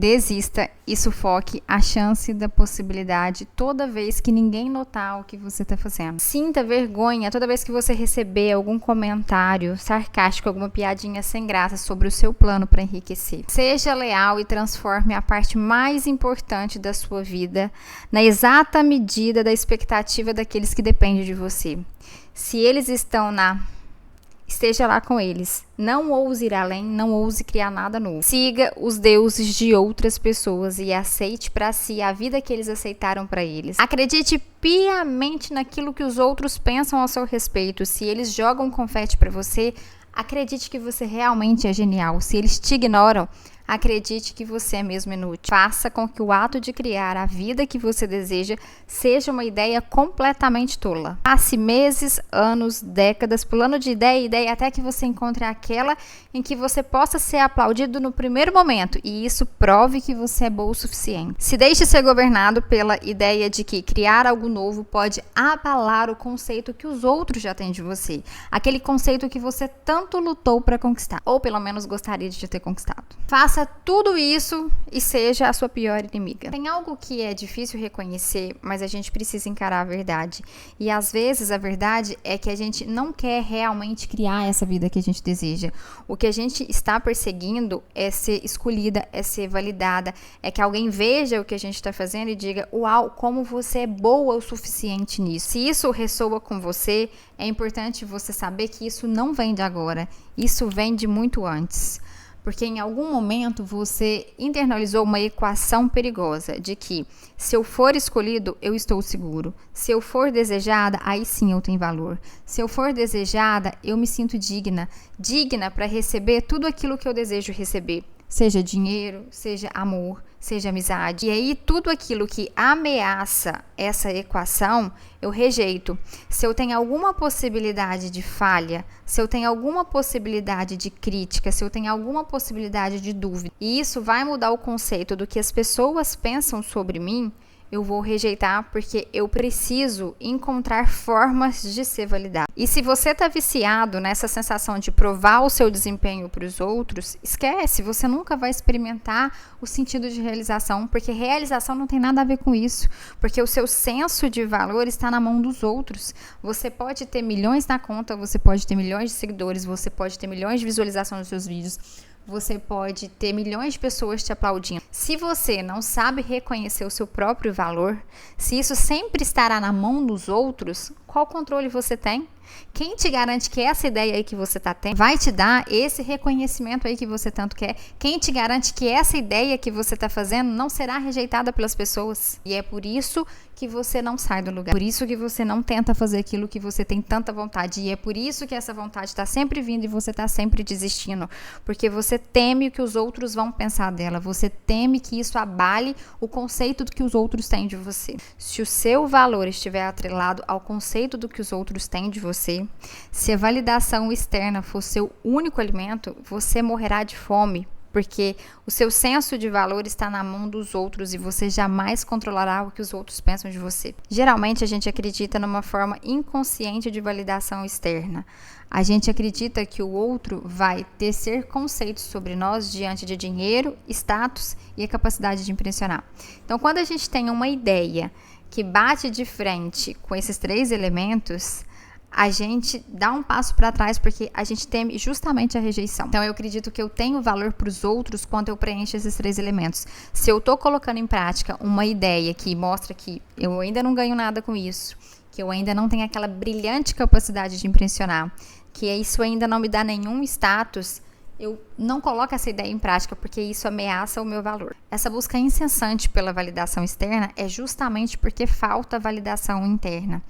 Desista e sufoque a chance da possibilidade toda vez que ninguém notar o que você está fazendo. Sinta vergonha toda vez que você receber algum comentário sarcástico, alguma piadinha sem graça sobre o seu plano para enriquecer. Seja leal e transforme a parte mais importante da sua vida na exata medida da expectativa daqueles que dependem de você. Se eles estão esteja lá com eles. Não ouse ir além, não ouse criar nada novo. Siga os deuses de outras pessoas e aceite para si a vida que eles aceitaram para eles. Acredite piamente naquilo que os outros pensam ao seu respeito. Se eles jogam confete para você, acredite que você realmente é genial. Se eles te ignoram, acredite que você é mesmo inútil. Faça com que o ato de criar a vida que você deseja seja uma ideia completamente tola. Passe meses, anos, décadas pulando de ideia em ideia até que você encontre aquela em que você possa ser aplaudido no primeiro momento e isso prove que você é bom o suficiente. Se deixe ser governado pela ideia de que criar algo novo pode abalar o conceito que os outros já têm de você. Aquele conceito que você tanto lutou para conquistar, ou pelo menos gostaria de ter conquistado. Faça tudo isso e seja a sua pior inimiga. Tem algo que é difícil reconhecer, mas a gente precisa encarar a verdade. E às vezes a verdade é que a gente não quer realmente criar essa vida que a gente deseja. O que a gente está perseguindo é ser escolhida, é ser validada, é que alguém veja o que a gente está fazendo e diga: uau, como você é boa o suficiente nisso. Se isso ressoa com você, é importante você saber que isso não vem de agora, isso vem de muito antes. Porque em algum momento você internalizou uma equação perigosa de que se eu for escolhido, eu estou seguro. Se eu for desejada, aí sim eu tenho valor. Se eu for desejada, eu me sinto digna. Digna para receber tudo aquilo que eu desejo receber. Seja dinheiro, seja amor, seja amizade. E aí tudo aquilo que ameaça essa equação, eu rejeito. Se eu tenho alguma possibilidade de falha, se eu tenho alguma possibilidade de crítica, se eu tenho alguma possibilidade de dúvida, e isso vai mudar o conceito do que as pessoas pensam sobre mim, eu vou rejeitar porque eu preciso encontrar formas de ser validado. E se você está viciado nessa sensação de provar o seu desempenho para os outros, esquece, você nunca vai experimentar o sentido de realização, porque realização não tem nada a ver com isso, porque o seu senso de valor está na mão dos outros. Você pode ter milhões na conta, você pode ter milhões de seguidores, você pode ter milhões de visualizações nos seus vídeos, você pode ter milhões de pessoas te aplaudindo. Se você não sabe reconhecer o seu próprio valor, se isso sempre estará na mão dos outros, qual controle você tem? Quem te garante que essa ideia aí que você está tendo vai te dar esse reconhecimento aí que você tanto quer? Quem te garante que essa ideia que você está fazendo não será rejeitada pelas pessoas? E é por isso que você não sai do lugar. Por isso que você não tenta fazer aquilo que você tem tanta vontade. E é por isso que essa vontade está sempre vindo e você está sempre desistindo. Porque você teme o que os outros vão pensar dela. Você teme que isso abale o conceito do que os outros têm de você. Se o seu valor estiver atrelado ao conceito do que os outros têm de você, se a validação externa for seu único alimento, você morrerá de fome, porque o seu senso de valor está na mão dos outros e você jamais controlará o que os outros pensam de você. Geralmente a gente acredita numa forma inconsciente de validação externa. A gente acredita que o outro vai tecer conceitos sobre nós diante de dinheiro, status e a capacidade de impressionar. Então, quando a gente tem uma ideia que bate de frente com esses três elementos, a gente dá um passo para trás porque a gente teme justamente a rejeição. Então eu acredito que eu tenho valor para os outros quando eu preencho esses três elementos. Se eu estou colocando em prática uma ideia que mostra que eu ainda não ganho nada com isso, que eu ainda não tenho aquela brilhante capacidade de impressionar, que isso ainda não me dá nenhum status, eu não coloco essa ideia em prática porque isso ameaça o meu valor. Essa busca incessante pela validação externa é justamente porque falta validação interna.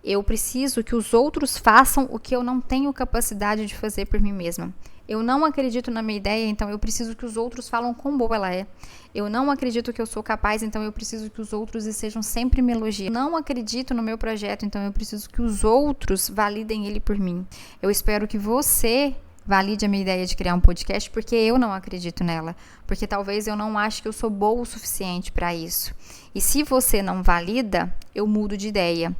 Eu preciso que os outros façam o que eu não tenho capacidade de fazer por mim mesma. Eu não acredito na minha ideia, então eu preciso que os outros falam quão boa ela é. Eu não acredito que eu sou capaz, então eu preciso que os outros estejam sempre me elogiando. Eu não acredito no meu projeto, então eu preciso que os outros validem ele por mim. Eu espero que você valide a minha ideia de criar um podcast, porque eu não acredito nela. Porque talvez eu não ache que eu sou boa o suficiente para isso. E se você não valida, eu mudo de ideia.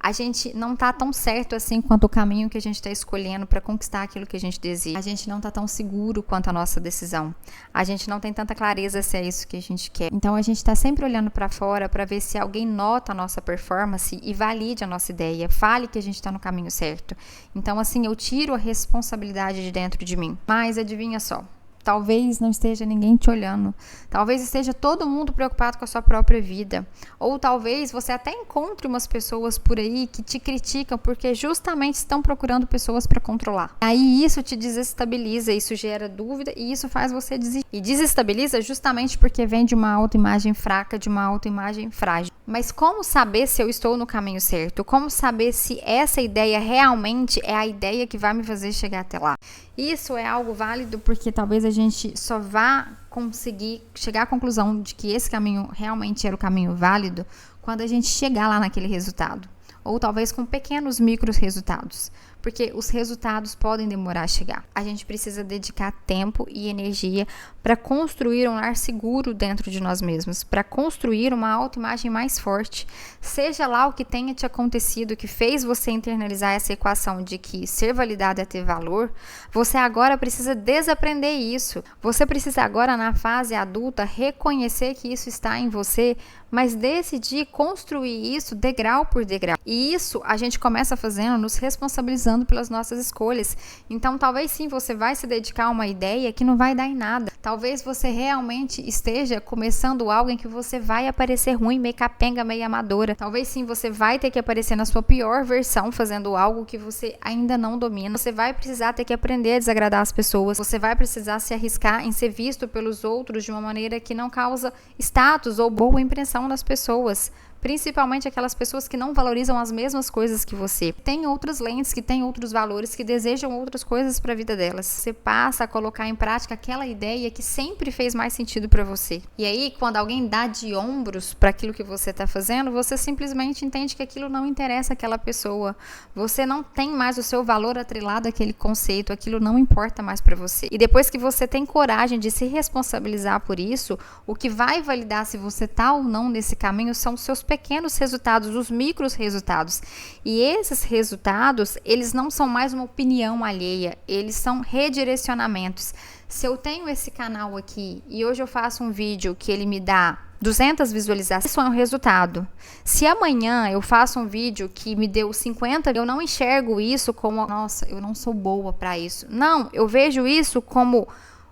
a gente não tá tão certo assim quanto o caminho que a gente está escolhendo para conquistar aquilo que a gente deseja. A gente não tá tão seguro quanto a nossa decisão. A gente não tem tanta clareza se é isso que a gente quer. Então a gente tá sempre olhando para fora para ver se alguém nota a nossa performance e valide a nossa ideia, fale que a gente tá no caminho certo. Então assim, eu tiro a responsabilidade de dentro de mim. Mas adivinha só, talvez não esteja ninguém te olhando. Talvez esteja todo mundo preocupado com a sua própria vida. Ou talvez você até encontre umas pessoas por aí que te criticam porque justamente estão procurando pessoas para controlar. Aí isso te desestabiliza, isso gera dúvida e isso faz você desistir. E desestabiliza justamente porque vem de uma autoimagem fraca, de uma autoimagem frágil. Mas como saber se eu estou no caminho certo? Como saber se essa ideia realmente é a ideia que vai me fazer chegar até lá? Isso é algo válido porque talvez a gente só vá conseguir chegar à conclusão de que esse caminho realmente era o caminho válido quando a gente chegar lá naquele resultado. Ou talvez com pequenos micros resultados, porque os resultados podem demorar a chegar. A gente precisa dedicar tempo e energia para construir um lar seguro dentro de nós mesmos, para construir uma autoimagem mais forte. Seja lá o que tenha te acontecido, que fez você internalizar essa equação de que ser validado é ter valor, você agora precisa desaprender isso. Você precisa agora, na fase adulta, reconhecer que isso está em você, mas decidir construir isso degrau por degrau. E isso a gente começa fazendo nos responsabilizando pelas nossas escolhas. Então, talvez sim, você vai se dedicar a uma ideia que não vai dar em nada. Talvez você realmente esteja começando algo em que você vai aparecer ruim, meio capenga, meio amadora. Talvez sim, você vai ter que aparecer na sua pior versão, fazendo algo que você ainda não domina. Você vai precisar ter que aprender a desagradar as pessoas. Você vai precisar se arriscar em ser visto pelos outros de uma maneira que não causa status ou boa impressão nas pessoas. Principalmente aquelas pessoas que não valorizam as mesmas coisas que você. Tem outras lentes, que têm outros valores, que desejam outras coisas para a vida delas. Você passa a colocar em prática aquela ideia que sempre fez mais sentido para você. E aí, quando alguém dá de ombros para aquilo que você está fazendo, você simplesmente entende que aquilo não interessa àquela pessoa. Você não tem mais o seu valor atrelado àquele conceito, aquilo não importa mais para você. E depois que você tem coragem de se responsabilizar por isso, o que vai validar se você está ou não nesse caminho são os seus pequenos resultados, os micros resultados. E esses resultados, eles não são mais uma opinião alheia, eles são redirecionamentos. Se eu tenho esse canal aqui e hoje eu faço um vídeo que ele me dá 200 visualizações, isso é um resultado. Se amanhã eu faço um vídeo que me deu 50, eu não enxergo isso como, nossa, eu não sou boa para isso. Não, eu vejo isso como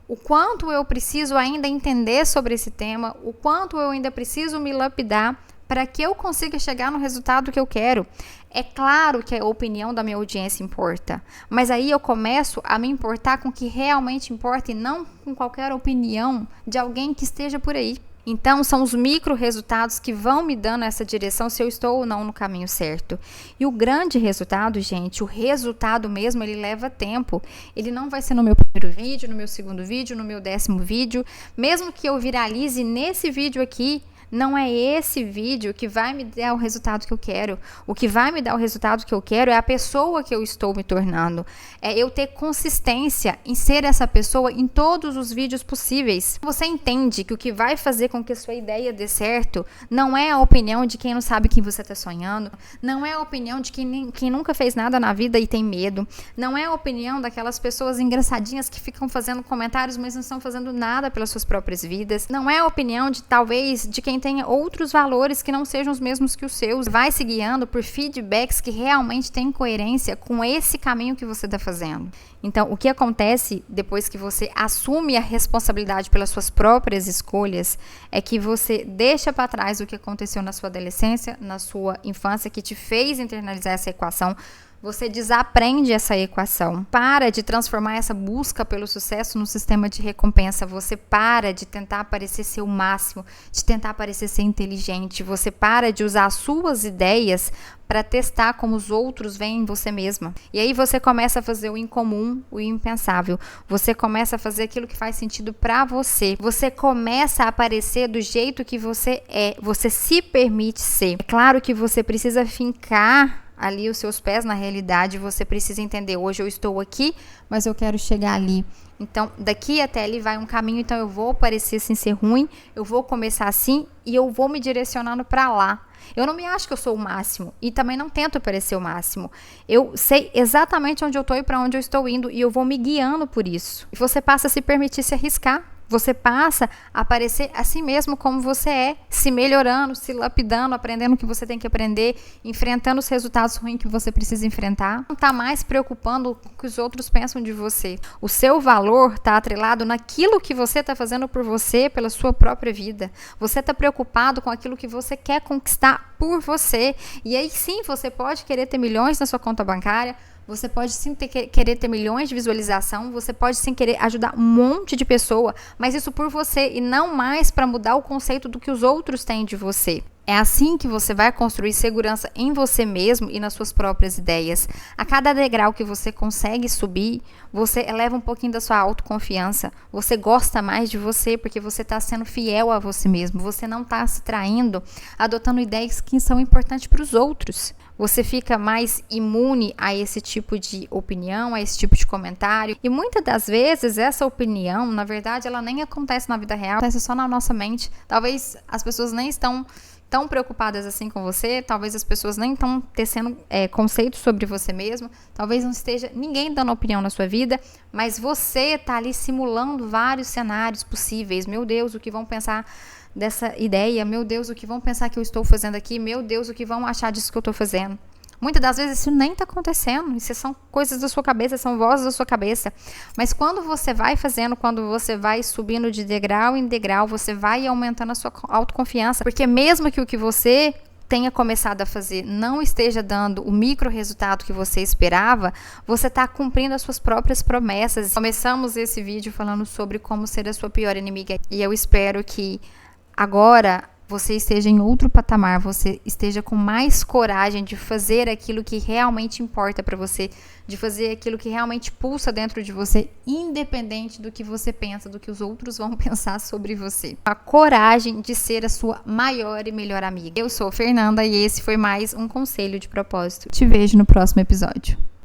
o quanto eu preciso ainda entender sobre esse tema, o quanto eu ainda preciso me lapidar para que eu consiga chegar no resultado que eu quero. É claro que a opinião da minha audiência importa, mas aí eu começo a me importar com o que realmente importa e não com qualquer opinião de alguém que esteja por aí. Então, são os micro resultados que vão me dando essa direção se eu estou ou não no caminho certo. E o grande resultado, gente, o resultado mesmo, ele leva tempo. Ele não vai ser no meu primeiro vídeo, no meu segundo vídeo, no meu 10º vídeo. Mesmo que eu viralize nesse vídeo aqui, não é esse vídeo que vai me dar o resultado que eu quero. O que vai me dar o resultado que eu quero é a pessoa que eu estou me tornando. É eu ter consistência em ser essa pessoa em todos os vídeos possíveis. Você entende que o que vai fazer com que a sua ideia dê certo não é a opinião de quem não sabe quem você está sonhando, não é a opinião de quem nunca fez nada na vida e tem medo, não é a opinião daquelas pessoas engraçadinhas que ficam fazendo comentários, mas não estão fazendo nada pelas suas próprias vidas, não é a opinião de talvez de quem tenha outros valores que não sejam os mesmos que os seus. Vai se guiando por feedbacks que realmente têm coerência com esse caminho que você está fazendo. Então, o que acontece depois que você assume a responsabilidade pelas suas próprias escolhas é que você deixa para trás o que aconteceu na sua adolescência, na sua infância, que te fez internalizar essa equação. Você desaprende essa equação. Para de transformar essa busca pelo sucesso num sistema de recompensa. Você para de tentar parecer ser o máximo, de tentar parecer ser inteligente. Você para de usar as suas ideias para testar como os outros veem em você mesma. E aí você começa a fazer o incomum, o impensável. Você começa a fazer aquilo que faz sentido para você. Você começa a aparecer do jeito que você é. Você se permite ser. É claro que você precisa fincar ali os seus pés na realidade, você precisa entender, hoje eu estou aqui, mas eu quero chegar ali. Então, daqui até ali vai um caminho, então eu vou parecer assim ser ruim, eu vou começar assim e eu vou me direcionando para lá. Eu não me acho que eu sou o máximo e também não tento parecer o máximo. Eu sei exatamente onde eu estou e para onde eu estou indo e eu vou me guiando por isso. E você passa a se permitir se arriscar. Você passa a aparecer assim mesmo como você é, se melhorando, se lapidando, aprendendo o que você tem que aprender, enfrentando os resultados ruins que você precisa enfrentar. Não está mais preocupando com o que os outros pensam de você. O seu valor está atrelado naquilo que você está fazendo por você, pela sua própria vida. Você está preocupado com aquilo que você quer conquistar por você. E aí sim, você pode querer ter milhões na sua conta bancária, você pode sim querer ter milhões de visualização, você pode sim querer ajudar um monte de pessoa, mas isso por você e não mais para mudar o conceito do que os outros têm de você. É assim que você vai construir segurança em você mesmo e nas suas próprias ideias. A cada degrau que você consegue subir, você eleva um pouquinho da sua autoconfiança. Você gosta mais de você porque você está sendo fiel a você mesmo. Você não está se traindo, adotando ideias que são importantes para os outros. Você fica mais imune a esse tipo de opinião, a esse tipo de comentário. E muitas das vezes essa opinião, na verdade, ela nem acontece na vida real, acontece só na nossa mente. Talvez as pessoas nem estão tão preocupadas assim com você, talvez as pessoas nem estão tecendo conceitos sobre você mesmo, talvez não esteja ninguém dando opinião na sua vida, mas você está ali simulando vários cenários possíveis. Meu Deus, o que vão pensar dessa ideia? Meu Deus, o que vão pensar que eu estou fazendo aqui? Meu Deus, o que vão achar disso que eu estou fazendo? Muitas das vezes isso nem está acontecendo, isso são coisas da sua cabeça, são vozes da sua cabeça. Mas quando você vai fazendo, quando você vai subindo de degrau em degrau, você vai aumentando a sua autoconfiança, porque mesmo que o que você tenha começado a fazer não esteja dando o micro resultado que você esperava, você está cumprindo as suas próprias promessas. Começamos esse vídeo falando sobre como ser a sua pior inimiga e eu espero que agora você esteja em outro patamar, você esteja com mais coragem de fazer aquilo que realmente importa para você, de fazer aquilo que realmente pulsa dentro de você, independente do que você pensa, do que os outros vão pensar sobre você. A coragem de ser a sua maior e melhor amiga. Eu sou Fernanda e esse foi mais um Conselho de Propósito. Te vejo no próximo episódio.